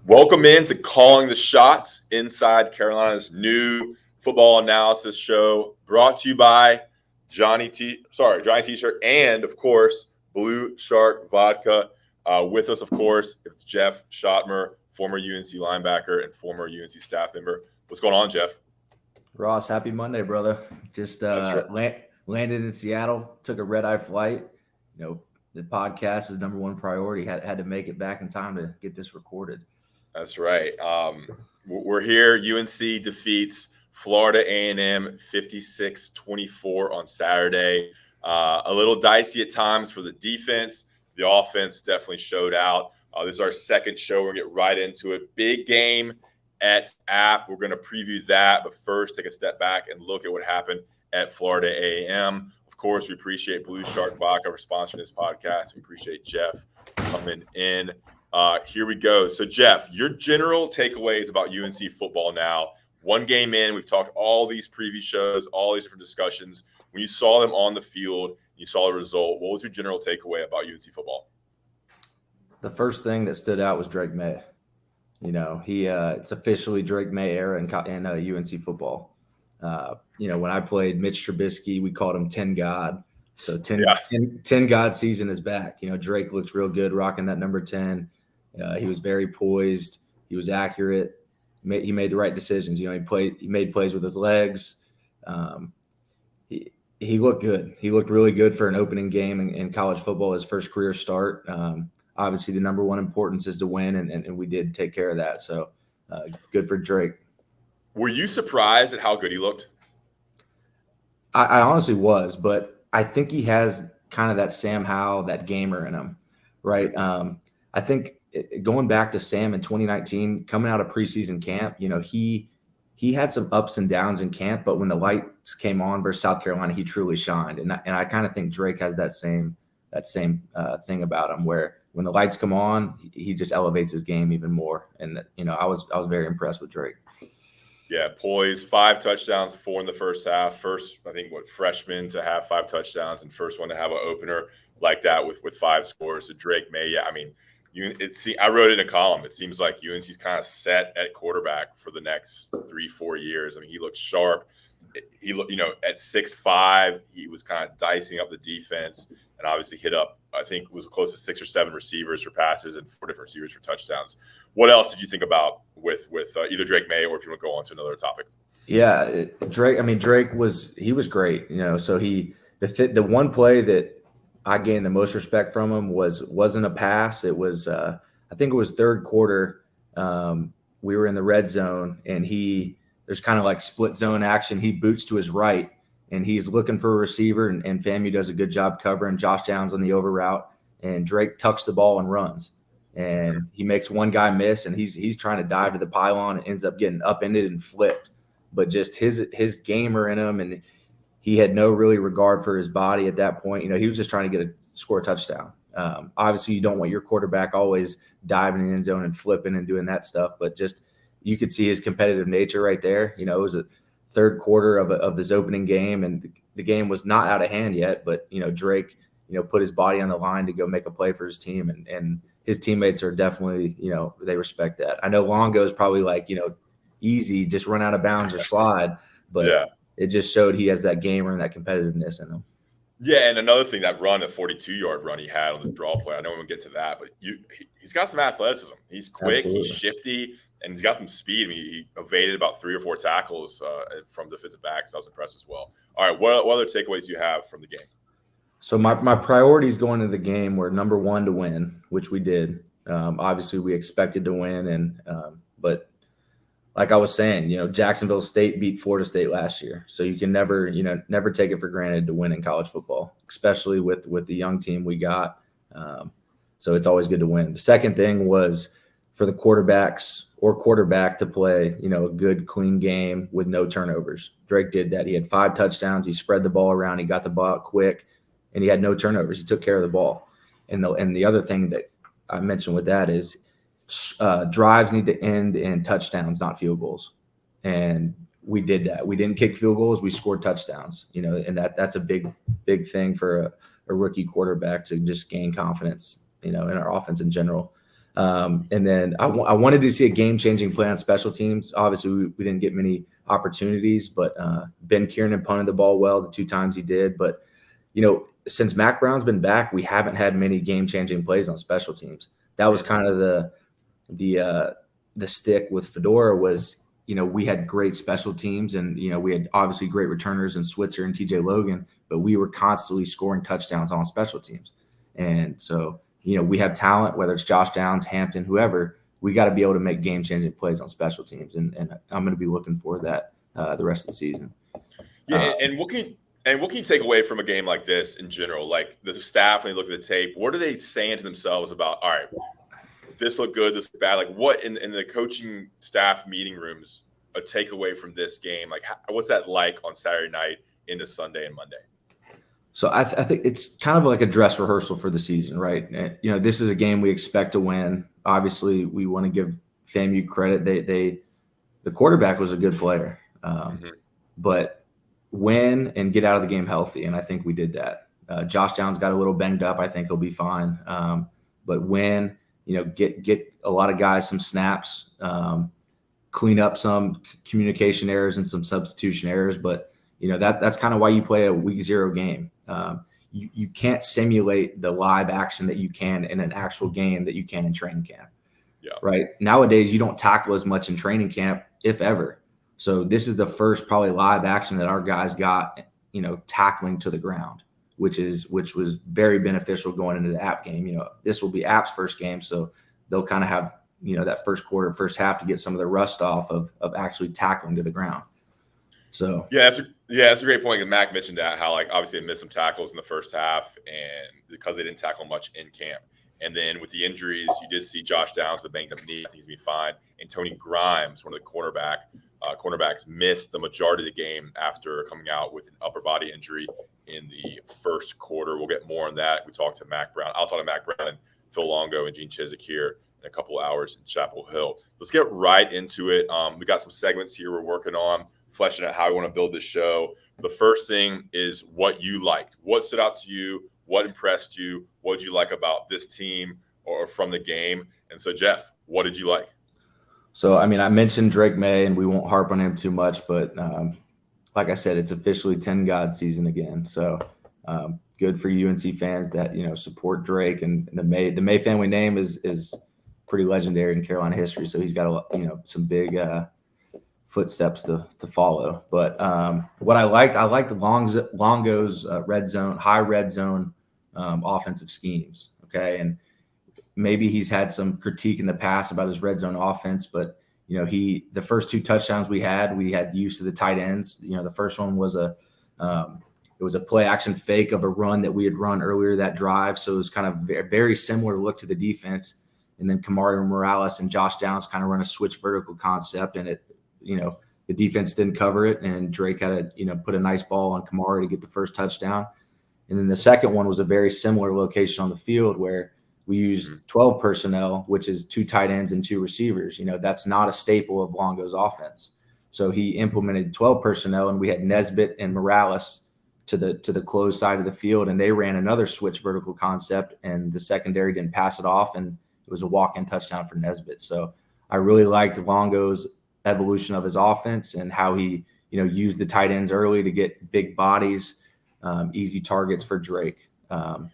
Welcome into Calling the Shots, Inside Carolina's new football analysis show, brought to you by Johnny T-shirt, and of course Blue Shark Vodka. With us, of course, it's Jeff Schoettmer, former UNC linebacker and former UNC staff member. What's going on, Jeff? Ross, happy Monday, brother. Just landed in Seattle, took a red-eye flight. You know, the podcast is number one priority. Had to make it back in time to get this recorded. That's right. We're here. UNC defeats Florida A&M 56-24 on Saturday. A little dicey at times for the defense. The offense definitely showed out. This is our second show. We're going to get right into it. Big game at App. We're going to preview that. But first, take a step back and look at what happened at Florida A&M. Of course, we appreciate Blue Shark Vodka for sponsoring this podcast. We appreciate Jeff coming in. Here we go. So, Jeff, your general takeaways about UNC football now. One game in, we've talked all these preview shows, all these different discussions. When you saw them on the field, you saw the result, what was your general takeaway about UNC football? The first thing that stood out was Drake May. You know, it's officially Drake May era in UNC football. When I played Mitch Trubisky, we called him 10 God. So 10 God season is back. You know, Drake looks real good rocking that number 10. He was very poised. He was accurate. He made the right decisions. You know, he made plays with his legs. He looked good. He looked really good for an opening game in college football, his first career start. Obviously, the number one importance is to win, and we did take care of that. So good for Drake. Were you surprised at how good he looked? I honestly was, but I think he has kind of that Sam Howell, that gamer in him, right? I think going back to Sam in 2019, coming out of preseason camp, you know, he had some ups and downs in camp, but when the lights came on versus South Carolina, he truly shined. And I kind of think Drake has that same thing about him, where when the lights come on, he just elevates his game even more. And you know, I was very impressed with Drake. Yeah, poised, 5 touchdowns, 4 in the first half. First, I think, freshman to have 5 touchdowns, and first one to have an opener like that with 5 scores. So Drake May, yeah, I mean, I wrote it in a column. It seems like UNC's kind of set at quarterback for the next 3-4 years. I mean, he looks sharp. He looked, at 6'5", he was kind of dicing up the defense, and obviously hit up, I think it was close to 6 or 7 receivers for passes and 4 different receivers for touchdowns. What else did you think about with either Drake May, or if you want to go on to another topic? Yeah, Drake was great. You know, so the one play that I gained the most respect from him wasn't a pass. It was I think it was third quarter. We were in the red zone, and there's kind of like split zone action. He boots to his right, and he's looking for a receiver, and FAMU does a good job covering Josh Downs on the over route, and Drake tucks the ball and runs. And he makes one guy miss, and he's trying to dive to the pylon and ends up getting upended and flipped. But just his gamer in him, and he had no really regard for his body at that point. You know, he was just trying to score a touchdown. Obviously, you don't want your quarterback always diving in the end zone and flipping and doing that stuff, but just you could see his competitive nature right there. You know, it was a third quarter of this opening game, and the game was not out of hand yet. But Drake, put his body on the line to go make a play for his team, and his teammates are definitely, they respect that. I know Longo is probably like, easy, just run out of bounds or slide, but yeah, it just showed he has that gamer and that competitiveness in him. Yeah, and another thing, that 42-yard run he had on the draw play, I know we'll get to that, but he's got some athleticism. He's quick, Absolutely. He's shifty, and he's got some speed. I mean, he evaded about 3 or 4 tackles from defensive backs. That was impressive as well. All right, what other takeaways do you have from the game? So my priorities going into the game were, number one, to win, which we did. Obviously, we expected to win, but like I was saying, Jacksonville State beat Florida State last year, so you can never take it for granted to win in college football, especially with the young team we got. So it's always good to win. The second thing was for the quarterback to play, a good, clean game with no turnovers. Drake did that. He had 5 touchdowns. He spread the ball around. He got the ball out quick, and he had no turnovers. He took care of the ball. And the other thing that I mentioned with that is drives need to end in touchdowns, not field goals. And we did that. We didn't kick field goals. We scored touchdowns, and that's a big thing for a rookie quarterback to just gain confidence, in our offense in general. And then I wanted to see a game-changing play on special teams. Obviously, we didn't get many opportunities, but Ben Kiernan punted the ball well the 2 times he did. But, since Mac Brown's been back, we haven't had many game-changing plays on special teams. That was kind of the stick with Fedora was, we had great special teams and, we had obviously great returners in Switzer and TJ Logan, but we were constantly scoring touchdowns on special teams. And so, we have talent, whether it's Josh Downs, Hampton, whoever, we got to be able to make game-changing plays on special teams. And I'm going to be looking for that the rest of the season. Yeah. And what can you take away from a game like this in general? Like the staff, when they look at the tape, what are they saying to themselves about, all right, this looked good, this looked bad? Like what in the coaching staff meeting rooms, a takeaway from this game? Like what's that like on Saturday night into Sunday and Monday? So I think it's kind of like a dress rehearsal for the season, right? This is a game we expect to win. Obviously, we want to give FAMU credit. The quarterback was a good player, but win and get out of the game healthy, and I think we did that. Josh Downs got a little banged up. I think he'll be fine. But win, get a lot of guys some snaps, clean up some communication errors and some substitution errors, but that's kind of why you play a week 0 game. You can't simulate the live action that you can in an actual game that you can in training camp. Yeah. Right. Nowadays, you don't tackle as much in training camp, if ever. So this is the first probably live action that our guys got, tackling to the ground, which was very beneficial going into the App game. This will be App's first game, so they'll kind of have, that first quarter, first half to get some of the rust off of actually tackling to the ground. So that's a great point. And Mac mentioned that how obviously they missed some tackles in the first half, and because they didn't tackle much in camp. And then with the injuries, you did see Josh Downs with a banged up knee. I think he's gonna be fine. And Tony Grimes, one of the cornerbacks, missed the majority of the game after coming out with an upper body injury in the first quarter. We'll get more on that. We talked to Mac Brown. I'll talk to Mac Brown and Phil Longo and Gene Chizik here in a couple of hours in Chapel Hill. Let's get right into it. We got some segments here we're working on, fleshing out how we want to build this show. The first thing is what you liked. What stood out to you? What impressed you? What did you like about this team or from the game? And so, Jeff, what did you like? So, I mentioned Drake May, and we won't harp on him too much, but like I said, it's officially 10 God season again. So good for UNC fans that, support Drake, and the May family name is pretty legendary in Carolina history. So he's got some big footsteps to follow. But what I liked Longo's high red zone offensive schemes. Okay. And maybe he's had some critique in the past about his red zone offense, but the first 2 touchdowns we had use of the tight ends. The first one was it was a play action fake of a run that we had run earlier that drive. So it was kind of very similar look to the defense. And then Kamari Morales and Josh Downs kind of run a switch vertical concept, and it, the defense didn't cover it, and Drake had to, put a nice ball on Kamari to get the first touchdown. And then the second one was a very similar location on the field where we used 12 personnel, which is 2 tight ends and 2 receivers. That's not a staple of Longo's offense. So he implemented 12 personnel, and we had Nesbitt and Morales to the closed side of the field, and they ran another switch vertical concept, and the secondary didn't pass it off, and it was a walk-in touchdown for Nesbitt. So I really liked Longo's evolution of his offense and how he, used the tight ends early to get big bodies, easy targets for Drake. And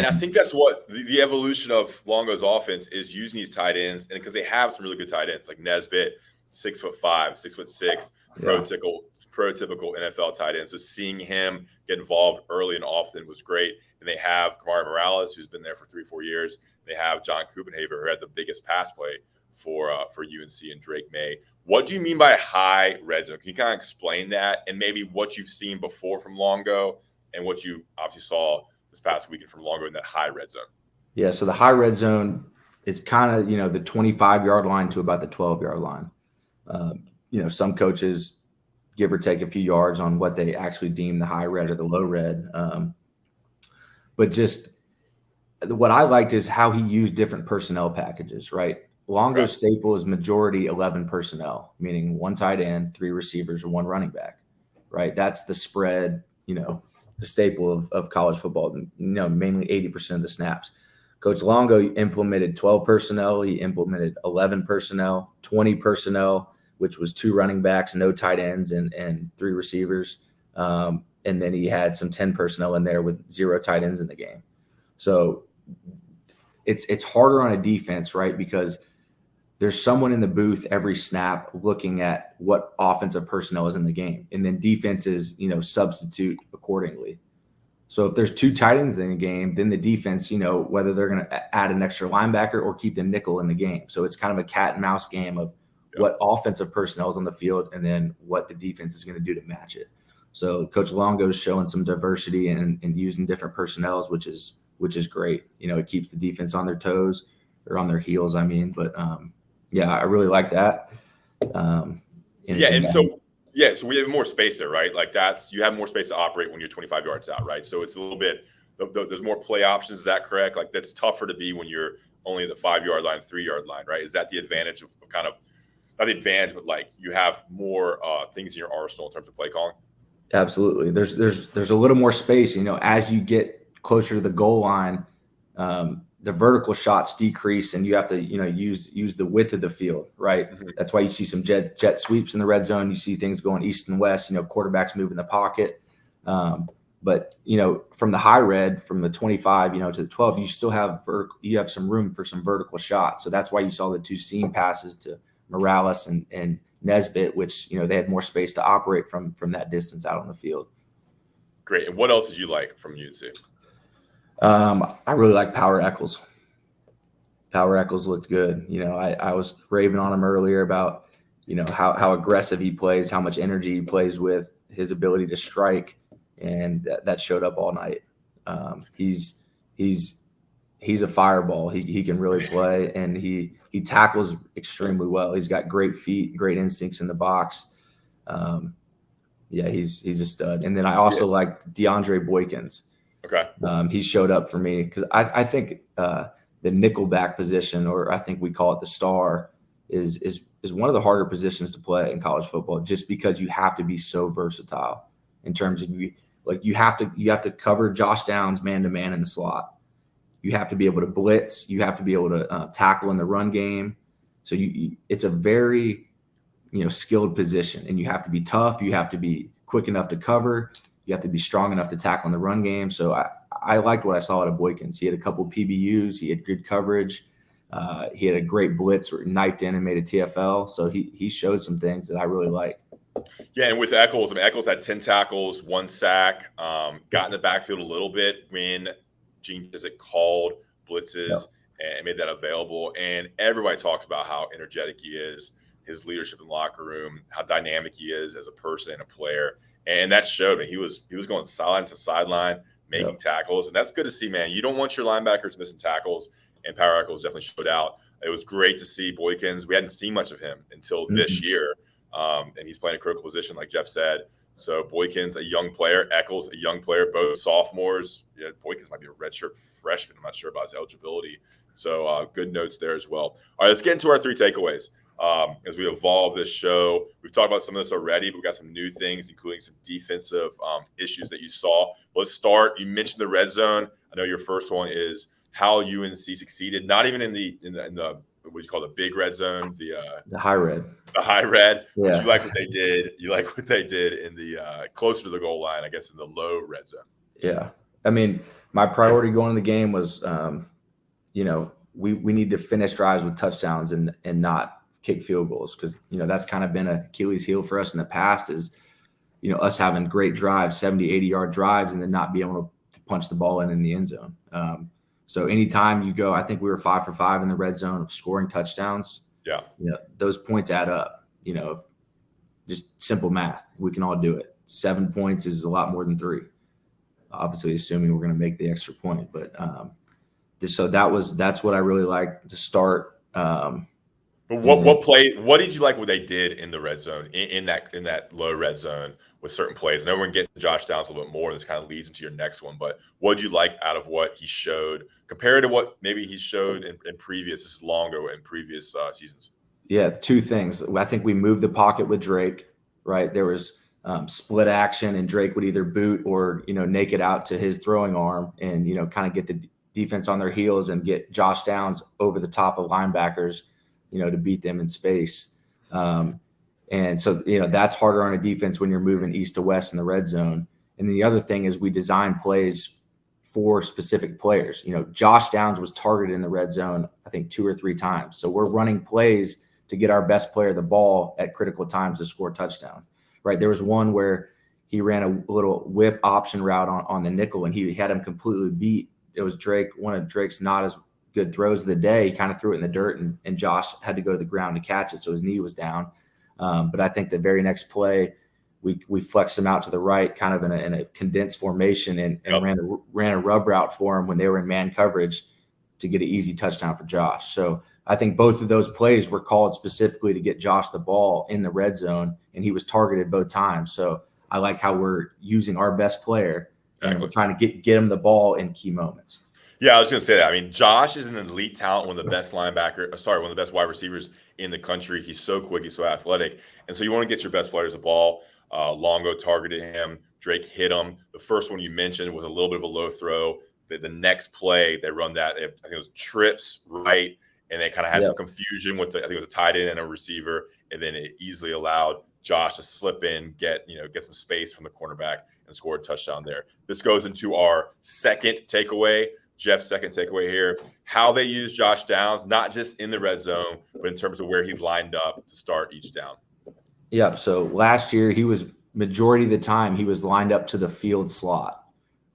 I think that's what the evolution of Longo's offense is, using these tight ends, and because they have some really good tight ends like Nesbitt, 6'5", 6'6", prototypical NFL tight end. So seeing him get involved early and often was great. And they have Kamari Morales, who's been there for 3-4 years. They have John Kupenhaver, who had the biggest pass play for UNC, and Drake May. What do you mean by high red zone? Can you kind of explain that, and maybe what you've seen before from Longo and what you obviously saw this past weekend from Longo in that high red zone? Yeah, so the high red zone is kind of, the 25-yard line to about the 12-yard line. Some coaches give or take a few yards on what they actually deem the high red or the low red. But just what I liked is how he used different personnel packages, right? Longo's staple is majority 11 personnel, meaning 1 tight end, 3 receivers, or 1 running back, right? That's the spread, the staple of college football, mainly 80% of the snaps. Coach Longo implemented 12 personnel. He implemented 11 personnel, 20 personnel, which was 2 running backs, no tight ends, and 3 receivers. And then he had some 10 personnel in there with 0 tight ends in the game. So it's harder on a defense, right? Because there's someone in the booth every snap looking at what offensive personnel is in the game. And then defenses, substitute accordingly. So if there's 2 tight ends in the game, then the defense, whether they're going to add an extra linebacker or keep the nickel in the game. So it's kind of a cat and mouse game of what offensive personnel is on the field and then what the defense is going to do to match it. So Coach Longo is showing some diversity and using different personnels, which is great. It keeps the defense on their toes or on their heels, But I really like that. So we have more space there, right? Like you have more space to operate when you're 25 yards out, right? So it's a little bit, there's more play options. Is that correct? Like that's tougher to be when you're only at the 5-yard line, 3-yard line, right? Is that the advantage of kind of, not the advantage, but like you have more things in your arsenal in terms of play calling? Absolutely. There's a little more space, as you get closer to the goal line, the vertical shots decrease and you have to, use the width of the field, right? Mm-hmm. That's why you see some jet sweeps in the red zone. You see things going east and west, quarterbacks move in the pocket. But, from the high red, from the 25, to the 12, you still have you have some room for some vertical shots. So that's why you saw the 2 seam passes to Morales and Nesbitt, which, they had more space to operate from that distance out on the field. Great. And what else did you like from UNC? I really like Power Eccles. Power Eccles looked good. I was raving on him earlier about, how aggressive he plays, how much energy he plays with, his ability to strike, and that showed up all night. He's a fireball. He can really play, and he tackles extremely well. He's got great feet, great instincts in the box. He's a stud. And then I also like DeAndre Boykins. Okay. He showed up for me because I think the nickelback position, or I think we call it the star, is one of the harder positions to play in college football, just because you have to be so versatile in terms of you have to cover Josh Downs man to man in the slot. You have to be able to blitz. You have to be able to tackle in the run game. So it's a very skilled position, and you have to be tough. You have to be quick enough to cover. You have to be strong enough to tackle in the run game. So I liked what I saw out of Boykins. He had a couple of PBUs. He had good coverage. He had a great blitz, knifed in and made a TFL. So he showed some things that I really like. Yeah, and with Eccles, Eccles had 10 tackles, 1 sack, got in the backfield a little bit when Gene Chizik called blitzes and made that available. And everybody talks about how energetic he is, his leadership in the locker room, how dynamic he is as a person and a player. And that showed me. He was going sideline to sideline, making tackles. And that's good to see, man. You don't want your linebackers missing tackles, and Power Eccles definitely showed out. It was great to see Boykins. We hadn't seen much of him until this year. And he's playing a critical position, like Jeff said. So Boykins, a young player, Eccles, a young player, both sophomores. Boykins might be a redshirt freshman. I'm not sure about his eligibility. So good notes there as well. All right, let's get into our 3 takeaways. As we evolve this show, we've talked about some of this already, but we've got some new things, including some defensive issues that you saw. Let's start. You mentioned the red zone. I know your first one is how UNC succeeded, not even in the what you call the big red zone, the high red. The high red. Yeah. But you like what they did. You like what they did in the closer to the goal line, I guess, in the low red zone. Yeah. I mean, my priority going in the game was, we need to finish drives with touchdowns and not kick field goals, because that's kind of been an Achilles heel for us in the past, is us having great drives, 70-80 yard drives, and then not being able to punch the ball in the end zone. So anytime you go, I think we were 5 for 5 in the red zone of scoring touchdowns. Yeah, those points add up. Just simple math, we can all do it. 7 points is a lot more than 3, obviously assuming we're going to make the extra point. But that's what I really like to start. But what did you like what they did in the red zone, in that low red zone with certain plays? I know we're going to get to Josh Downs a little bit more, and this kind of leads into your next one, but what did you like out of what he showed compared to what maybe he showed in previous, this is Longo, in previous seasons? Yeah, 2 things. I think we moved the pocket with Drake, right? There was split action, and Drake would either boot or, nake it out to his throwing arm and, kind of get the defense on their heels and get Josh Downs over the top of linebackers, to beat them in space. And so, that's harder on a defense when you're moving east to west in the red zone. And the other thing is we design plays for specific players. Josh Downs was targeted in the red zone, I think 2 or 3 times. So we're running plays to get our best player the ball at critical times to score a touchdown, right? There was one where he ran a little whip option route on the nickel, and he had him completely beat. It was Drake, one of Drake's not as good throws of the day. He kind of threw it in the dirt, and Josh had to go to the ground to catch it, so his knee was down. But I think the very next play, we flexed him out to the right, kind of in a condensed formation, and ran a rub route for him when they were in man coverage to get an easy touchdown for Josh. So I think both of those plays were called specifically to get Josh the ball in the red zone, and he was targeted both times. So I like how we're using our best player and we're trying to get him the ball in key moments. Yeah, I was going to say that. I mean, Josh is an elite talent, one of the best one of the best wide receivers in the country. He's so quick, he's so athletic. And so you want to get your best players the ball. Longo targeted him. Drake hit him. The first one you mentioned was a little bit of a low throw. The next play, they run that. I think it was trips right, and they kind of had some confusion with I think it was a tight end and a receiver, and then it easily allowed Josh to slip in, get some space from the cornerback, and score a touchdown there. This goes into our second takeaway. Jeff's second takeaway here, how they use Josh Downs, not just in the red zone, but in terms of where he lined up to start each down. Yeah. So last year, majority of the time, he was lined up to the field slot,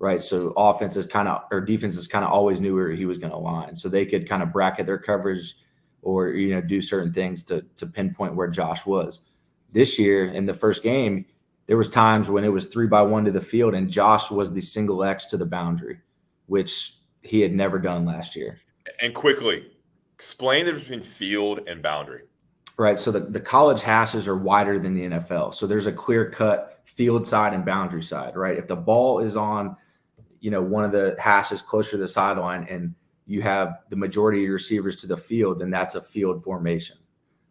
right? So defenses kind of always knew where he was going to line. So they could kind of bracket their coverage or, do certain things to pinpoint where Josh was. This year, in the first game, there was times when it was 3-by-1 to the field, and Josh was the single X to the boundary, which he had never done last year. And quickly, explain the difference between field and boundary. Right. So the college hashes are wider than the NFL. So there's a clear cut field side and boundary side, right? If the ball is on, one of the hashes closer to the sideline and you have the majority of your receivers to the field, then that's a field formation,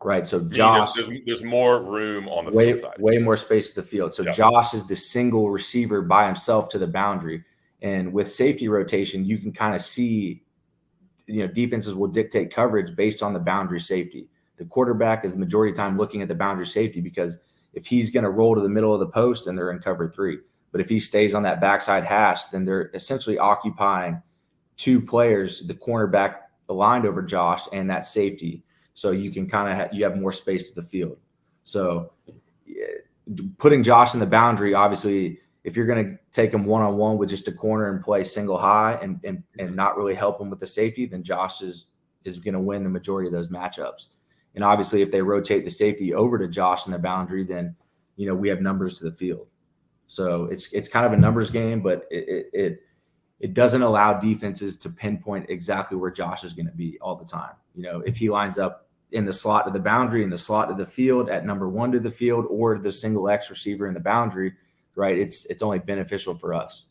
right? So Josh, there's more room on the field side. Way more space to the field. So Josh is the single receiver by himself to the boundary. And with safety rotation, you can kind of see, defenses will dictate coverage based on the boundary safety. The quarterback is the majority of the time looking at the boundary safety, because if he's going to roll to the middle of the post, then they're in cover 3. But if he stays on that backside hash, then they're essentially occupying 2 players, the cornerback aligned over Josh and that safety. So you can kind of you have more space to the field. So putting Josh in the boundary, obviously, if you're going to take him one-on-one with just a corner and play single high and not really help him with the safety, then Josh is going to win the majority of those matchups. And obviously, if they rotate the safety over to Josh in the boundary, then, we have numbers to the field. So it's kind of a numbers game, but it doesn't allow defenses to pinpoint exactly where Josh is going to be all the time. If he lines up in the slot to the boundary, in the slot to the field, at number 1 to the field, or the single X receiver in the boundary, right, it's only beneficial for us.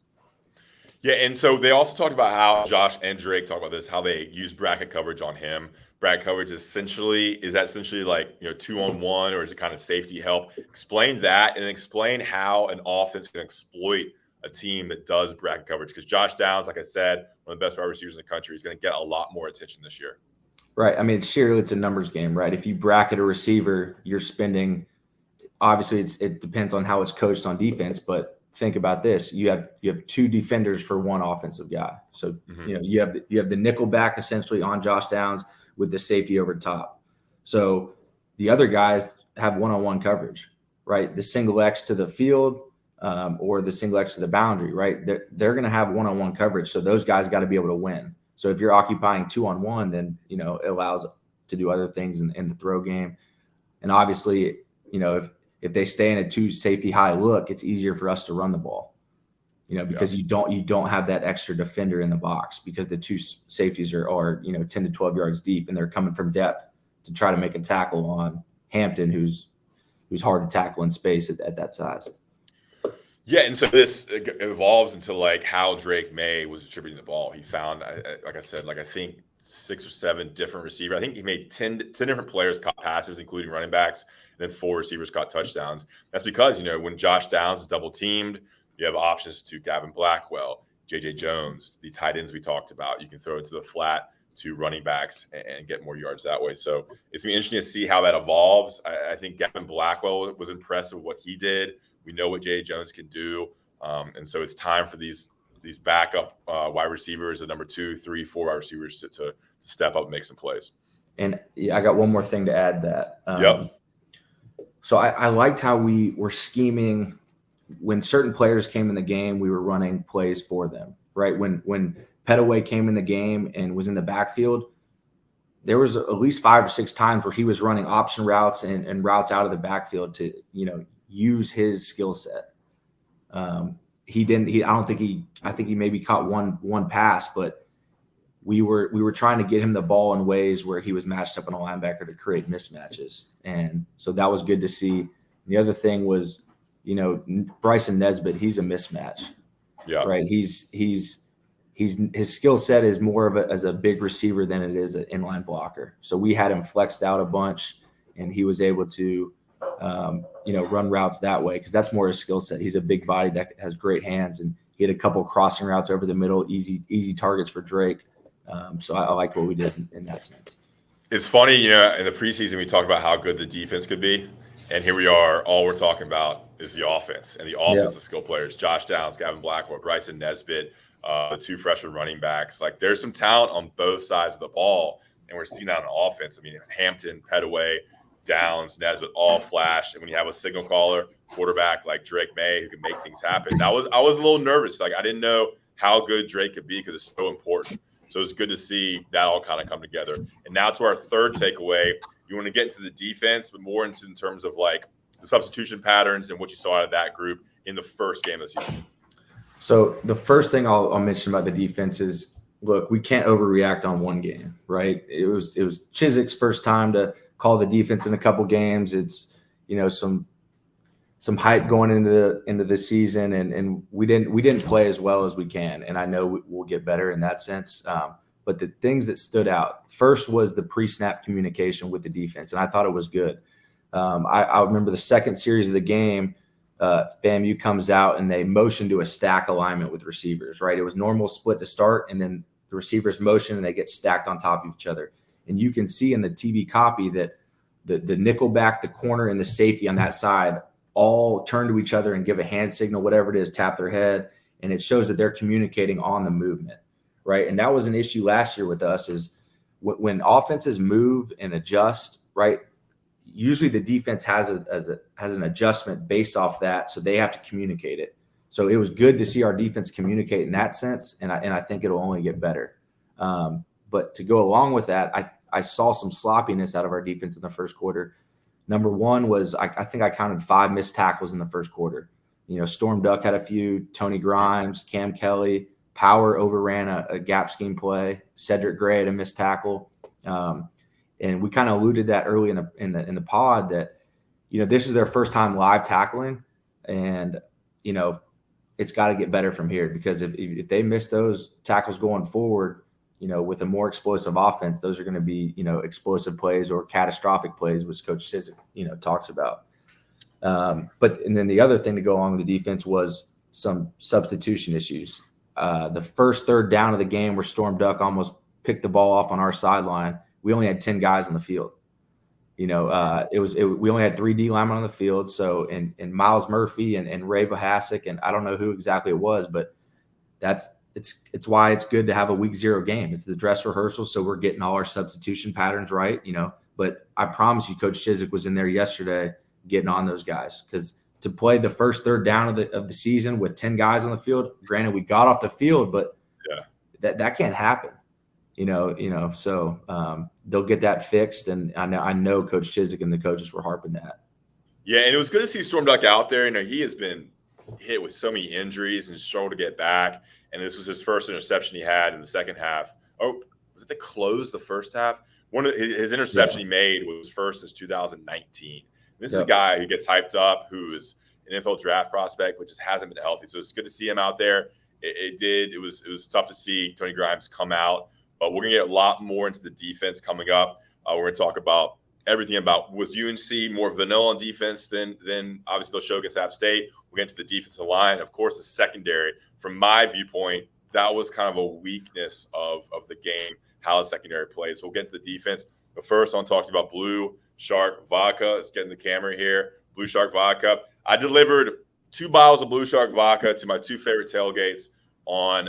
Yeah, and so they also talked about how Josh and Drake talk about this, how they use bracket coverage on him. Bracket coverage is that essentially like 2-on-1, or is it kind of safety help? Explain that, and explain how an offense can exploit a team that does bracket coverage. Because Josh Downs, like I said, one of the best wide receivers in the country, is going to get a lot more attention this year. Right. I mean, it's a numbers game, right? If you bracket a receiver, you're spending. Obviously, it depends on how it's coached on defense, but think about this: you have 2 defenders for 1 offensive guy. So you have the nickel back essentially on Josh Downs with the safety over top. So the other guys have one-on-one coverage, right? The single X to the field or the single X to the boundary, right? They're going to have one-on-one coverage. So those guys got to be able to win. So if you're occupying 2-on-1, then it allows to do other things in the throw game. And obviously, if they stay in a 2 safety high look, it's easier for us to run the ball, because you don't have that extra defender in the box, because the 2 safeties are 10 to 12 yards deep, and they're coming from depth to try to make a tackle on Hampton, who's hard to tackle in space at that size. Yeah, and so this evolves into like how Drake May was distributing the ball. He found, like I said, I think 6 or 7 different receivers. I think he made 10 different players caught passes, including running backs, and then 4 receivers caught touchdowns. That's because, when Josh Downs is double teamed, you have options to Gavin Blackwell, J.J. Jones, the tight ends we talked about. You can throw it to the flat to running backs and get more yards that way. So it's going to be interesting to see how that evolves. I think Gavin Blackwell was impressed with what he did. We know what J.J. Jones can do. And so it's time for these backup wide receivers, the number 2, 3, 4 wide receivers to step up and make some plays. And I got one more thing to add that. Yep. So I liked how we were scheming. When certain players came in the game, we were running plays for them, right? When Petaway came in the game and was in the backfield, there was at least 5 or 6 times where he was running option routes and routes out of the backfield to, use his skill set. I think he maybe caught one pass, but we were trying to get him the ball in ways where he was matched up on a linebacker to create mismatches. And so that was good to see. The other thing was, Bryson Nesbitt, he's a mismatch. Yeah. Right. His skill set is more as a big receiver than it is an inline blocker. So we had him flexed out a bunch, and he was able to, run routes that way because that's more his skill set. He's a big body that has great hands, and he had a couple crossing routes over the middle, easy targets for Drake. So I like what we did in that sense. It's funny, in the preseason we talked about how good the defense could be, and here we are. All we're talking about is the offense, and the offensive skill players: Josh Downs, Gavin Blackwell, Bryson Nesbitt, the 2 freshman running backs. Like, there's some talent on both sides of the ball, and we're seeing that on offense. I mean, Hampton, Petaway, Downs, Nesbitt, all flash. And when you have a signal caller quarterback like Drake May who can make things happen, I was a little nervous. Like, I didn't know how good Drake could be because it's so important. So it's good to see that all kind of come together. And now to our third takeaway, you want to get into the defense, but more in terms of like the substitution patterns and what you saw out of that group in the first game of the season. So the first thing I'll mention about the defense is, look, we can't overreact on one game, right? It was Chiswick's first time to call the defense in a couple games. It's, some hype going into the season, and we didn't play as well as we can. And I know we'll get better in that sense. But the things that stood out first was the pre-snap communication with the defense, and I thought it was good. I remember the second series of the game, FAMU comes out and they motion to a stack alignment with receivers, right? It was normal split to start, and then the receivers motion and they get stacked on top of each other. And you can see in the TV copy that the nickel back, the corner, and the safety on that side all turn to each other and give a hand signal, whatever it is, tap their head. And it shows that they're communicating on the movement, right? And that was an issue last year with us is when offenses move and adjust, right? Usually the defense has an adjustment based off that, so they have to communicate it. So it was good to see our defense communicate in that sense, and I think it'll only get better. But to go along with that, I saw some sloppiness out of our defense in the first quarter. Number one was I think I counted 5 missed tackles in the first quarter. Storm Duck had a few, Tony Grimes, Cam Kelly, Power overran a gap scheme play, Cedric Gray had a missed tackle. And we kind of alluded that early in the pod that, this is their first time live tackling, and, it's got to get better from here because if they miss those tackles going forward, with a more explosive offense, those are going to be, explosive plays or catastrophic plays, which Coach Chiswick, talks about. And then the other thing to go along with the defense was some substitution issues. The first third down of the game where Storm Duck almost picked the ball off on our sideline, we only had 10 guys on the field. We only had 3 D linemen on the field. So, and Miles Murphy and Ray Vahasek, and I don't know who exactly it was, but it's why it's good to have a week 0 game. It's the dress rehearsal. So we're getting all our substitution patterns right, but I promise you, Coach Chiswick was in there yesterday getting on those guys, because to play the first third down of the season with 10 guys on the field, granted we got off the field, but that can't happen. So they'll get that fixed, and I know Coach Chiswick and the coaches were harping that. Yeah, and it was good to see Storm Duck out there. He has been hit with so many injuries and struggled to get back, and this was his first interception he had in the second half. Oh, was it to close the first half? One of his interception he made was first since 2019. This is a guy who gets hyped up, who is an NFL draft prospect, but just hasn't been healthy. So it's good to see him out there. It was tough to see Tony Grimes come out. But we're going to get a lot more into the defense coming up. We're going to talk about everything about, was UNC more vanilla on defense than obviously they'll show against App State. We'll get into the defensive line. Of course, the secondary, from my viewpoint, that was kind of a weakness of the game, how the secondary played. So we'll get to the defense. But first, I want to talk to you about Blue Shark Vodka. Let's get in the camera here. Blue Shark Vodka. I delivered 2 bottles of Blue Shark Vodka to my 2 favorite tailgates on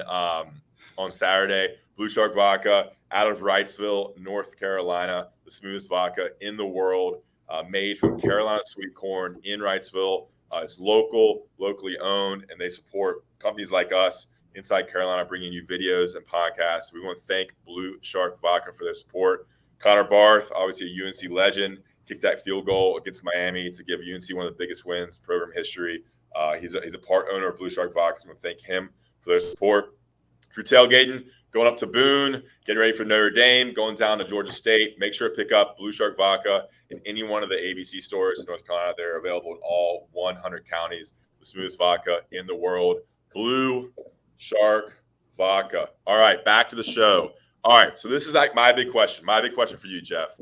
Saturday. Blue Shark Vodka out of Wrightsville, North Carolina, the smoothest vodka in the world, made from Carolina sweet corn in Wrightsville. It's locally owned, and they support companies like us inside Carolina, bringing you videos and podcasts. We want to thank Blue Shark Vodka for their support. Connor Barth, obviously a UNC legend, kicked that field goal against Miami to give UNC one of the biggest wins in program history. He's a part owner of Blue Shark Vodka, so we want to thank him for their support. If you're tailgating, going up to Boone, getting ready for Notre Dame, going down to Georgia State, make sure to pick up Blue Shark Vodka in any one of the ABC stores in North Carolina. They're available in all 100 counties. The smoothest vodka in the world. Blue Shark Vodka. All right, back to the show. All right, so this is like my big question. My big question for you, Jeff.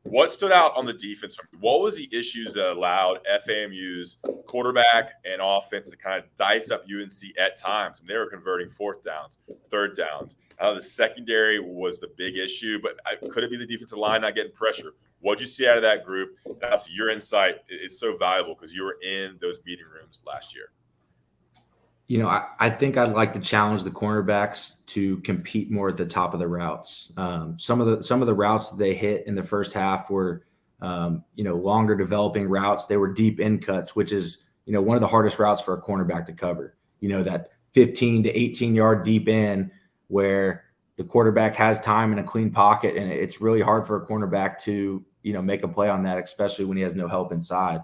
What stood out on the defense? What was the issues that allowed FAMU's quarterback and offense to kind of dice up UNC at times? And they were converting 4th downs, 3rd downs. The secondary was the big issue, but could it be the defensive line not getting pressure? What did you see out of that group? And obviously, your insight is so valuable because you were in those meeting rooms last year. I think I'd like to challenge the cornerbacks to compete more at the top of the routes. Some of the routes that they hit in the first half were, longer developing routes. They were deep in cuts, which is, one of the hardest routes for a cornerback to cover. That 15 to 18 yard deep in where the quarterback has time in a clean pocket, and it's really hard for a cornerback to, make a play on that, especially when he has no help inside.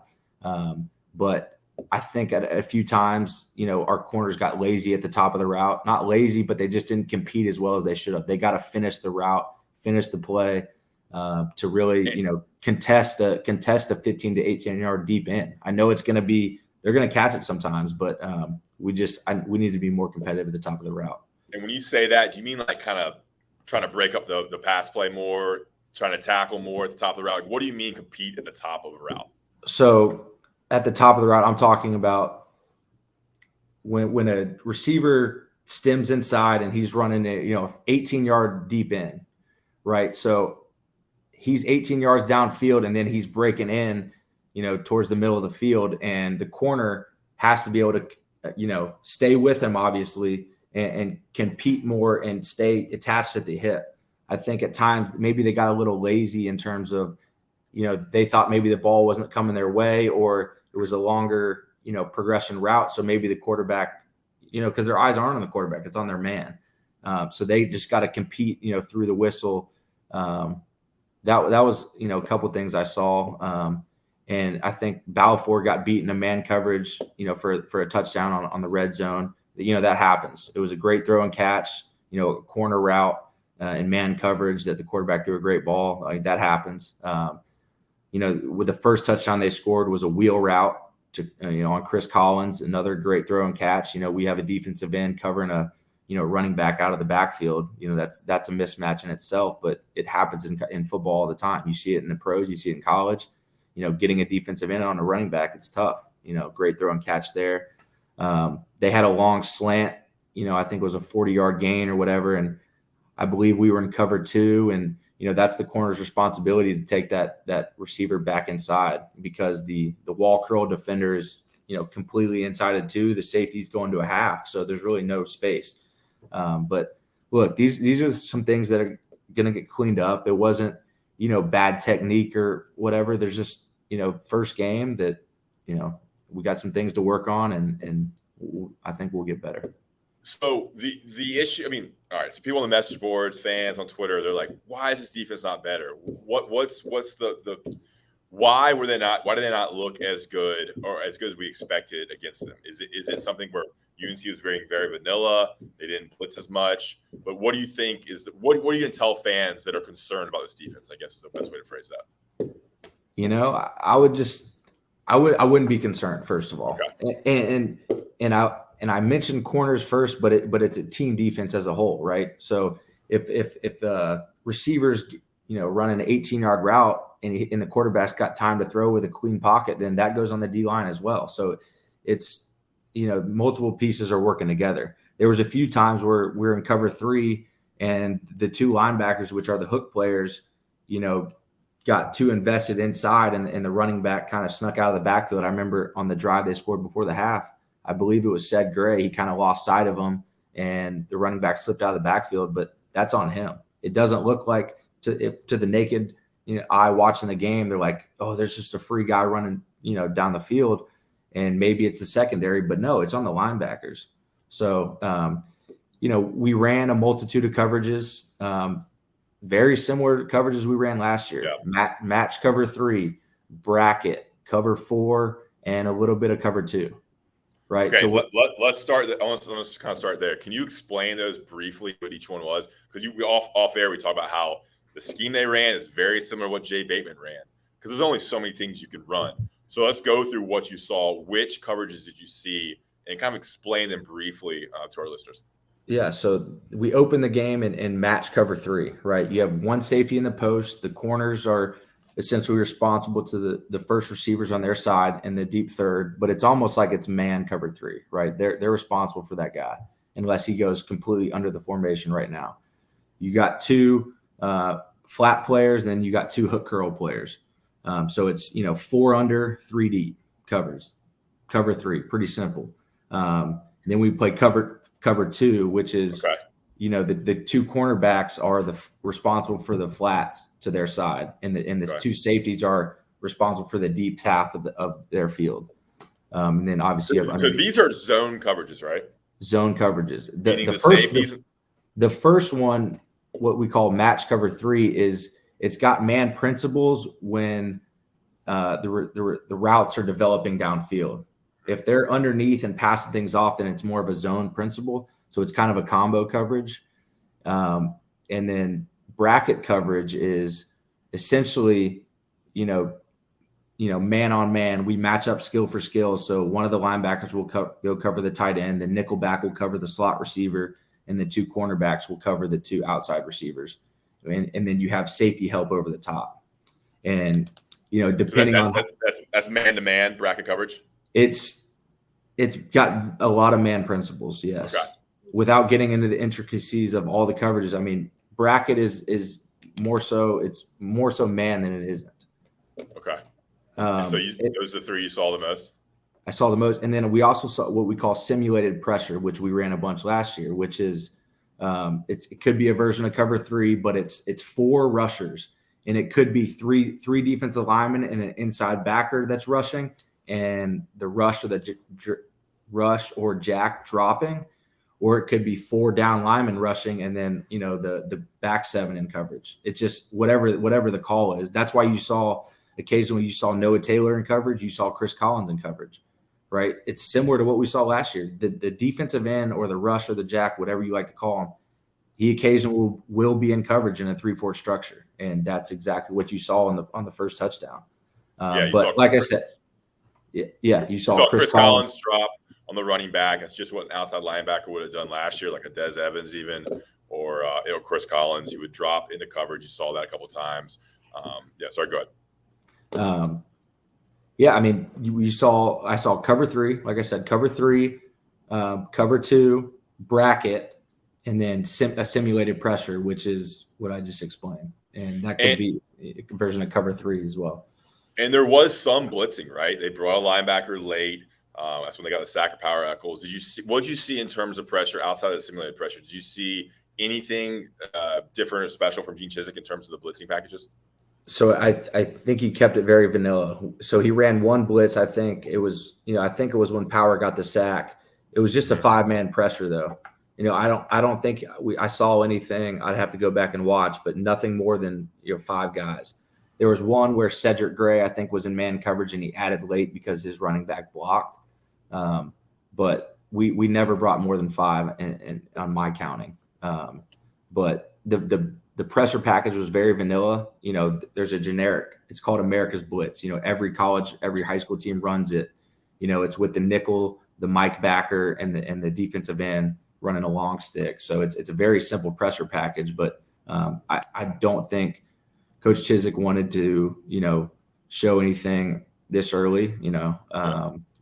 But I think at a few times, our corners got lazy at the top of the route. Not lazy, but they just didn't compete as well as they should have. They got to finish the route, finish the play to really, contest a 15 to 18 yard deep in. I know they're going to catch it sometimes, but we need to be more competitive at the top of the route. And when you say that, do you mean like kind of trying to break up the pass play more, trying to tackle more at the top of the route? Like, what do you mean compete at the top of a route? So at the top of the route, I'm talking about when a receiver stems inside and he's running 18 yard deep in, right? So he's 18 yards downfield and then he's breaking in, towards the middle of the field, and the corner has to be able to, stay with him, obviously, and compete more and stay attached at the hip. I think at times maybe they got a little lazy in terms of, they thought maybe the ball wasn't coming their way, or it was a longer, progression route. So maybe the quarterback, because their eyes aren't on the quarterback, it's on their man. So they just got to compete, through the whistle. That was, a couple of things I saw. And I think Balfour got beat in a man coverage, for a touchdown on the red zone. That happens. It was a great throw and catch, a corner route in man coverage that the quarterback threw a great ball. That happens. With the first touchdown they scored was a wheel route to, on Chris Collins, another great throw and catch. We have a defensive end covering a, running back out of the backfield. That's a mismatch in itself, but it happens in football all the time. You see it in the pros, you see it in college. Getting a defensive end on a running back, it's tough. Great throw and catch there. They had a long slant, I think it was a 40-yard gain or whatever, and I believe we were in cover 2, and that's the corner's responsibility to take that receiver back inside, because the wall curl defender is completely inside of 2. The safety's going to a half, so there's really no space. But look, these are some things that are going to get cleaned up. It wasn't bad technique or whatever. There's just first game that we got some things to work on, and I think we'll get better. So the issue, all right, so people on the message boards, fans on Twitter, they're like, why is this defense not better? What's the why did they not look as good or as good as we expected against them? Is it something where UNC was very, very vanilla, they didn't blitz as much? But what do you think what are you going to tell fans that are concerned about this defense, I guess is the best way to phrase that? I wouldn't be concerned, first of all. Okay. And I mentioned corners first, but it's a team defense as a whole, right? So if receivers, run an 18-yard route and the quarterback's got time to throw with a clean pocket, then that goes on the D line as well. So it's, multiple pieces are working together. there was a few times where we're in cover 3 and the two linebackers, which are the hook players, got too invested inside and the running back kind of snuck out of the backfield. I remember on the drive they scored before the half, I believe it was Ced Gray. He kind of lost sight of him and the running back slipped out of the backfield, but that's on him. It doesn't look like to the naked eye watching the game, they're like, oh, there's just a free guy running, down the field. And maybe it's the secondary, but no, it's on the linebackers. So, we ran a multitude of coverages, very similar to coverages we ran last year. Yeah. Match cover 3, bracket, cover 4, and a little bit of cover 2. Right. Okay, so let's start. Let's kind of start there. Can you explain those briefly, what each one was? Because we off air, we talked about how the scheme they ran is very similar to what Jay Bateman ran. Because there's only so many things you can run. So let's go through what you saw. Which coverages did you see, and kind of explain them briefly to our listeners. Yeah. So we open the game in match cover 3. Right. You have one safety in the post. The corners are essentially responsible to the first receivers on their side and the deep third, but it's almost like it's man covered 3, right? They're responsible for that guy unless he goes completely under the formation right now. You got 2 flat players, and then you got 2 hook curl players. So it's, 4 under, 3 deep covers, cover 3, pretty simple. Then we play cover 2, which is, okay. The 2 cornerbacks are responsible for the flats to their side, and the right. 2 safeties are responsible for the deep half of their field. And then obviously, so these are zone coverages, right? Zone coverages. The first one, what we call match cover 3, is it's got man principles when the routes are developing downfield. If they're underneath and passing things off, then it's more of a zone principle. So it's kind of a combo coverage. And then bracket coverage is essentially, man on man. We match up skill for skill. So one of the linebackers will go cover the tight end. The nickel back will cover the slot receiver. And the 2 cornerbacks will cover the 2 outside receivers. And then you have safety help over the top. And, depending on that's man-to-man bracket coverage. It's got a lot of man principles. Yes. Okay. Without getting into the intricacies of all the coverages. I mean, bracket is more so man than it isn't. Okay. So those are the 3 you saw the most? I saw the most. And then we also saw what we call simulated pressure, which we ran a bunch last year, which is it could be a version of cover 3, but it's 4 rushers. And it could be three defensive linemen and an inside backer that's rushing, and the rush or jack dropping, or it could be 4 down linemen rushing, and then the back 7 in coverage. It's just whatever the call is. That's why you saw occasionally Noah Taylor in coverage, you saw Chris Collins in coverage, right? It's similar to what we saw last year. The defensive end or the rush or the jack, whatever you like to call him, he occasionally will be in coverage in a 3-4 structure, and that's exactly what you saw on the first touchdown. But like I said, you saw Chris Collins drop on the running back. That's just what an outside linebacker would have done last year, like a Des Evans even, or Chris Collins. He would drop into coverage. You saw that a couple of times. Sorry, go ahead. I mean, I saw cover 3, like I said, cover 3, cover 2, bracket, and then a simulated pressure, which is what I just explained. And that could be a version of cover 3 as well. And there was some blitzing, right? They brought a linebacker late. That's when they got the sack of power echoes. What did you see in terms of pressure outside of the simulated pressure? Did you see anything different or special from Gene Chizik in terms of the blitzing packages? So I think he kept it very vanilla. So he ran one blitz. I think it was when Power got the sack. It was just a 5-man pressure though. I don't think I saw anything. I'd have to go back and watch, but nothing more than 5 guys. There was one where Cedric Gray, I think, was in man coverage and he added late because his running back blocked. But we never brought more than 5 on my counting. But the pressure package was very vanilla. There's a generic. It's called America's Blitz. Every college, every high school team runs it. It's with the nickel, the Mike backer, and the defensive end running a long stick. So it's a very simple pressure package. But I don't think Coach Chizik wanted to show anything this early.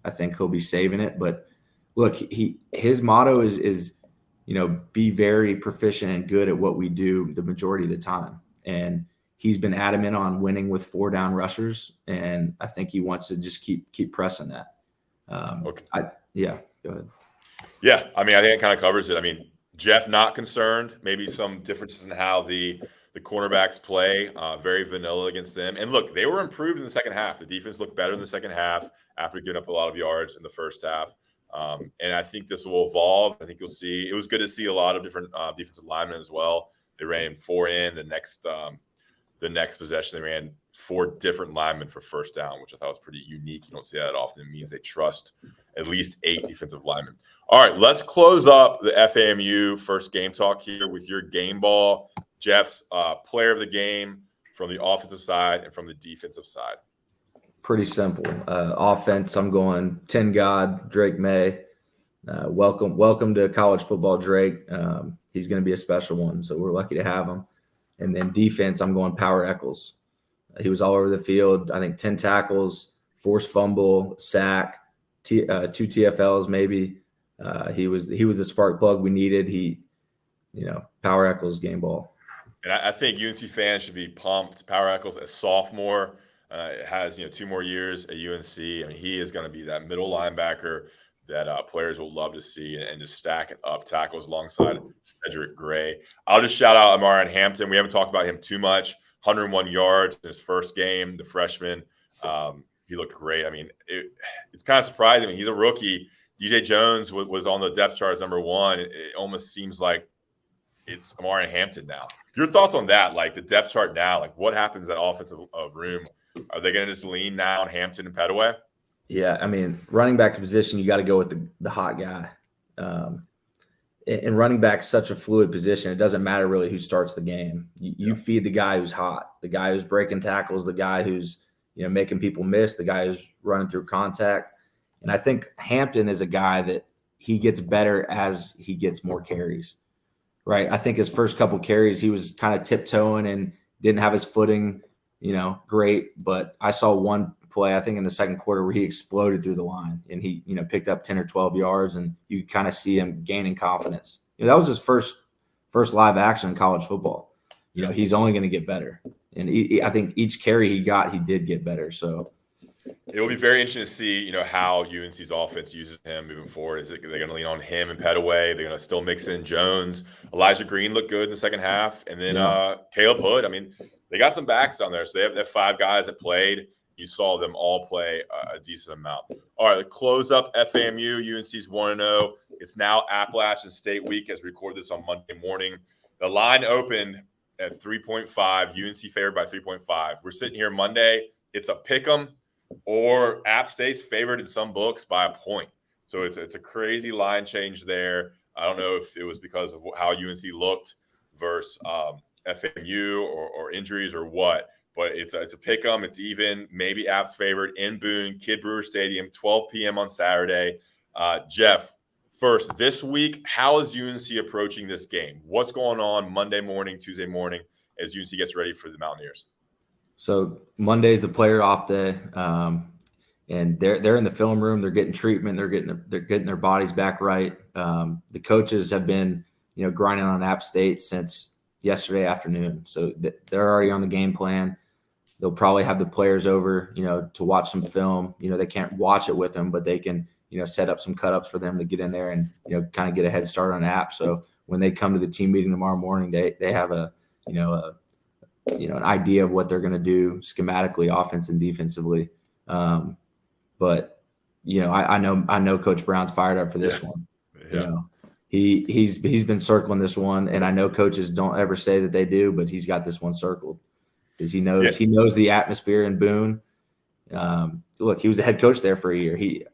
I think he'll be saving it. But look, his motto is be very proficient and good at what we do the majority of the time. And he's been adamant on winning with 4 down rushers, and I think he wants to just keep pressing that. Okay. Go ahead. Yeah, I mean, I think it kind of covers it. I mean, Jeff not concerned. Maybe some differences in how the cornerbacks play. Very vanilla against them. And look, they were improved in the second half. The defense looked better in the second half after giving up a lot of yards in the first half. And I think this will evolve. I think you'll see. It was good to see a lot of different defensive linemen as well. They ran 4 in the next possession. They ran 4 different linemen for first down, which I thought was pretty unique. You don't see that often. It means they trust at least 8 defensive linemen. All right, let's close up the FAMU first game talk here with your game ball. Jeff's player of the game from the offensive side and from the defensive side. Pretty simple. Offense, I'm going 10 God, Drake May. Welcome to college football, Drake. He's going to be a special one, so we're lucky to have him. And then defense, I'm going Power Eccles. He was all over the field. I think 10 tackles, forced fumble, sack, 2 TFLs maybe. He was the spark plug we needed. Power Eccles game ball. And I think UNC fans should be pumped. Power Eccles, a sophomore, has 2 more years at UNC. I mean, he is going to be that middle linebacker that players will love to see, and just stacking up tackles alongside Cedric Gray. I'll just shout out Amarian Hampton. We haven't talked about him too much. 101 yards in his first game, the freshman. He looked great. I mean, it's kind of surprising. I mean, he's a rookie. DJ Jones was on the depth chart as number 1. It almost seems like it's Amarian Hampton now. Your thoughts on that? Like the depth chart now, like what happens in that offensive room? Are they going to just lean now on Hampton and Petaway? Yeah, I mean, running back position, you got to go with the hot guy. And running back's such a fluid position. It doesn't matter really who starts the game. You feed the guy who's hot, the guy who's breaking tackles, the guy who's making people miss, the guy who's running through contact. And I think Hampton is a guy that he gets better as he gets more carries, right? I think his first couple carries, he was kind of tiptoeing and didn't have his footing, great. But I saw one play, I think in the second quarter, where he exploded through the line and he, picked up 10 or 12 yards, and you kind of see him gaining confidence. That was his first live action in college football. He's only going to get better. And I think each carry he got, he did get better. So it will be very interesting to see, how UNC's offense uses him moving forward. Is they're going to lean on him and Petaway? They're going to still mix in Jones. Elijah Green looked good in the second half, and then Caleb Hood. I mean, they got some backs down there, so they have 5 guys that played. You saw them all play a decent amount. All right, close up FAMU. UNC's 1-0. It's now Appalachian State week as we record this on Monday morning. The line opened at 3.5. UNC favored by 3.5. We're sitting here Monday. It's a pick 'em, or App State's favored in some books by a point. So it's a crazy line change there. I don't know if it was because of how UNC looked versus FAMU or injuries or what. But it's a pick 'em. It's even. Maybe App's favored in Boone, Kid Brewer Stadium, 12 p.m. on Saturday. Jeff, first, this week, how is UNC approaching this game? What's going on Monday morning, Tuesday morning as UNC gets ready for the Mountaineers? So Monday's the player off day, and they're in the film room. They're getting treatment. They're getting their bodies back right. The coaches have been grinding on App State since yesterday afternoon, so they're already on the game plan. They'll probably have the players over, to watch some film. They can't watch it with them, but they can, set up some cut-ups for them to get in there and, kind of get a head start on App. So when they come to the team meeting tomorrow morning, they have an idea of what they're going to do schematically, offense and defensively. But I know Coach Brown's fired up for this one. Yeah. He's been circling this one, and I know coaches don't ever say that they do, but he's got this one circled because he knows the atmosphere in Boone. Look, he was a head coach there for a year. He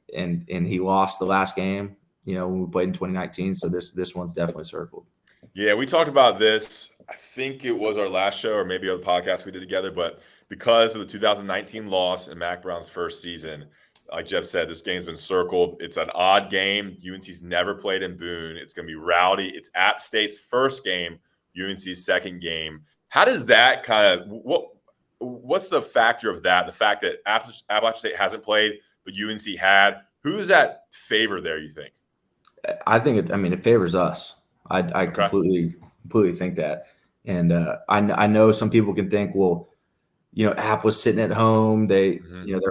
lost the last game, when we played in 2019. So this one's definitely circled. Yeah, we talked about this. I think it was our last show or maybe other podcast we did together. But because of the 2019 loss in Mac Brown's first season, like Jeff said, this game's been circled. It's an odd game. UNC's never played in Boone. It's going to be rowdy. It's App State's first game, UNC's second game. How does that kind of what's the factor of that? The fact that Appalachian State hasn't played, but UNC had. Who is that favor there, you think? I think it favors us. I Okay. completely think that. And I know some people can think, well, App was sitting at home. They're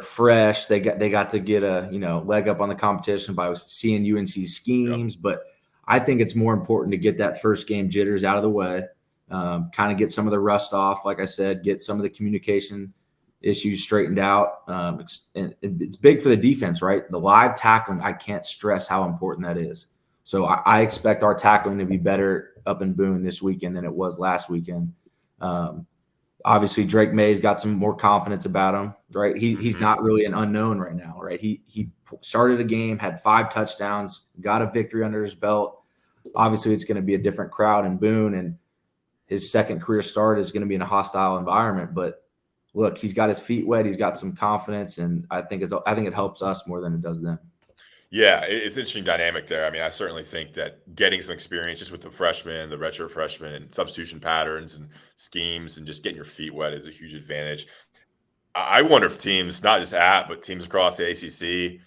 fresh. They got to get a leg up on the competition by seeing UNC Yep. schemes. But I think it's more important to get that first game jitters out of the way, kind of get some of the rust off. Like I said, get some of the communication issues straightened out. It's big for the defense, right? The live tackling, I can't stress how important that is. So I expect our tackling to be better up in Boone this weekend than it was last weekend. Obviously, Drake May's got some more confidence about him, right? He's not really an unknown right now, right? He started a game, had 5 touchdowns, got a victory under his belt. Obviously, it's going to be a different crowd in Boone, and his second career start is going to be in a hostile environment. But look, he's got his feet wet, he's got some confidence, and I think it helps us more than it does them. Yeah, it's an interesting dynamic there. I mean, I certainly think that getting some experience just with the freshmen, the redshirt freshmen, and substitution patterns and schemes and just getting your feet wet is a huge advantage. I wonder if teams, not just but teams across the ACC,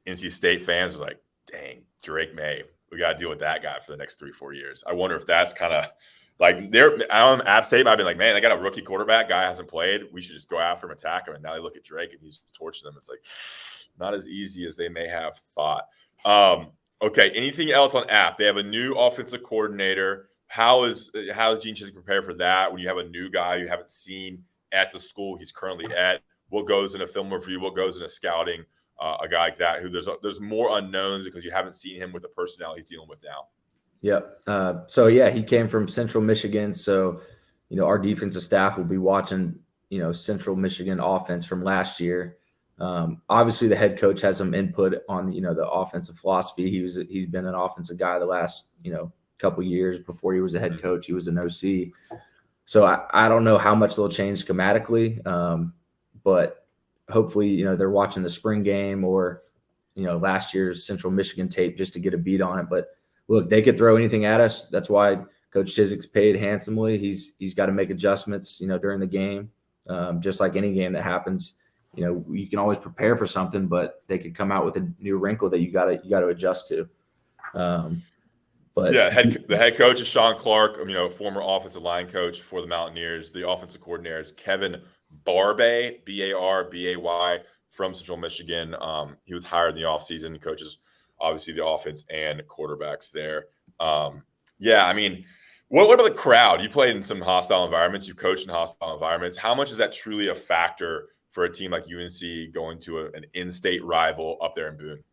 NC State fans are like, dang, Drake May, we got to deal with that guy for the next 3-4 years. I wonder if that's kind of like App State might have been like, man, they got a rookie quarterback, guy hasn't played. We should just go after him, attack him. And now they look at Drake and he's torching them. It's like not as easy as they may have thought. Okay, anything else on App? They have a new offensive coordinator. How is Gene Chizik prepared for that when you have a new guy you haven't seen at the school he's currently at? What goes in a film review? What goes in a scouting? A guy like that who there's more unknowns because you haven't seen him with the personnel he's dealing with now. Yep. So yeah, he came from Central Michigan. So, our defensive staff will be watching, Central Michigan offense from last year. Obviously the head coach has some input on, the offensive philosophy. He's been an offensive guy the last, couple years. Before he was a head coach, he was an OC. So I don't know how much they'll change schematically. But hopefully, they're watching the spring game or, last year's Central Michigan tape just to get a beat on it. But look, they could throw anything at us. That's why Coach Chizik's paid handsomely. He's got to make adjustments, during the game, just like any game that happens. You can always prepare for something, but they could come out with a new wrinkle that you got to adjust to. But yeah, the head coach is Sean Clark, former offensive line coach for the Mountaineers. The offensive coordinator is Kevin Barbay, Barbay, from Central Michigan. He was hired in the offseason. He coaches, obviously, the offense and quarterbacks there. Yeah, I mean, what about the crowd? You played in some hostile environments. You coached in hostile environments. How much is that truly a factor for a team like UNC going to an in-state rival up there in Boone?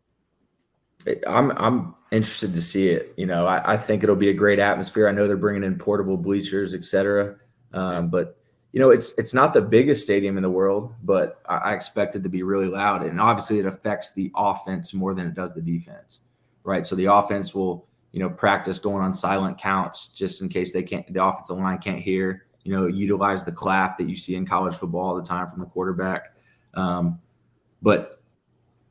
I'm interested to see it. I think it'll be a great atmosphere. I know they're bringing in portable bleachers, et cetera. But it's not the biggest stadium in the world, but I expect it to be really loud. And obviously it affects the offense more than it does the defense, right? So the offense will, practice going on silent counts just in case the offensive line can't hear, utilize the clap that you see in college football all the time from the quarterback. But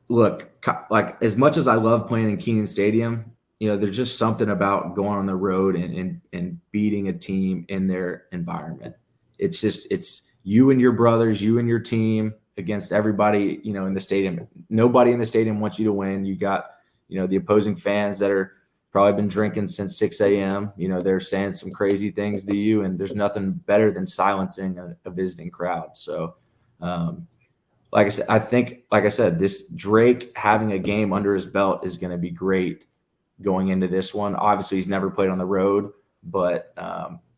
look, like as much as I love playing in Kenan Stadium, there's just something about going on the road and beating a team in their environment. It's you and your brothers, you and your team against everybody, in the stadium. Nobody in the stadium wants you to win. You got, the opposing fans that are probably been drinking since 6 a.m. They're saying some crazy things to you, and there's nothing better than silencing a visiting crowd. So, like I said, this Drake having a game under his belt is going to be great going into this one. Obviously, he's never played on the road, but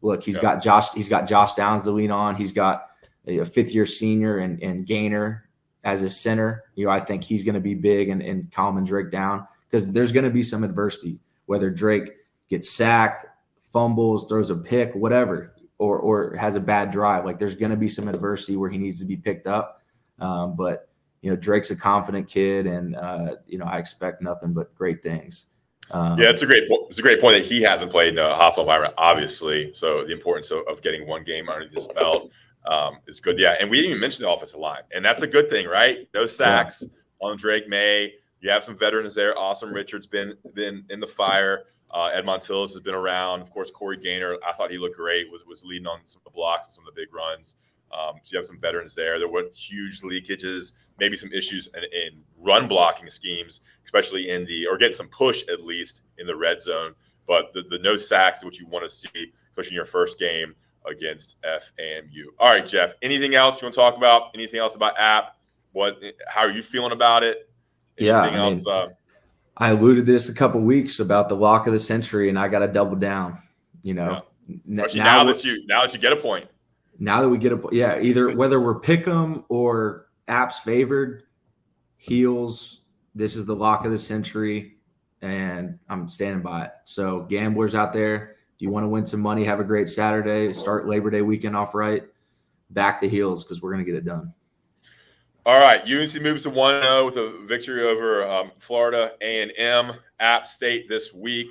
look, he's got Josh Downs to lean on. He's got a fifth-year senior and Gainer as his center. I think he's going to be big and calming Drake down because there's going to be some adversity, whether Drake gets sacked, fumbles, throws a pick, whatever, or has a bad drive. Like there's going to be some adversity where he needs to be picked up. But Drake's a confident kid, and I expect nothing but great things. Yeah, it's a great point that he hasn't played in a hostile environment, obviously. So the importance of getting one game underneath his belt is good. Yeah, and we didn't even mention the offensive line, and that's a good thing, right? No sacks on Drake May. You have some veterans there. Awesome Richard's been in the fire. Ed Montilus has been around. Of course, Corey Gaynor, I thought he looked great. Was leading on some of the blocks and some of the big runs. So you have some veterans there. There were huge leakages, maybe some issues in run blocking schemes, especially or getting some push at least in the red zone. but the no sacks is what you want to see, especially in your first game against FAMU. All right, Jeff, anything else you want to talk about? Anything else about App? How are you feeling about it? Anything else? I alluded this a couple weeks about the lock of the century, and I got to double down. Especially now that you get a point. Now that we get either whether we're pick 'em or App's favored, Heels. This is the lock of the century, and I'm standing by it. So gamblers out there, if you want to win some money, have a great Saturday. Start Labor Day weekend off right. Back the Heels because we're going to get it done. All right, UNC moves to 1-0 with a victory over Florida A&M. App State this week.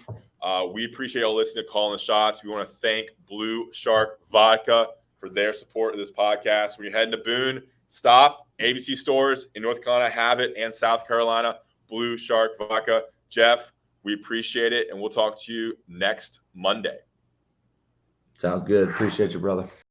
We appreciate y'all listening to Calling the Shots. We want to thank Blue Shark Vodka for their support of this podcast. When you're heading to Boone, stop. ABC stores in North Carolina have it, and South Carolina. Blue Shark Vodka. Jeff, we appreciate it, and we'll talk to you next Monday. Sounds good. Appreciate you, brother.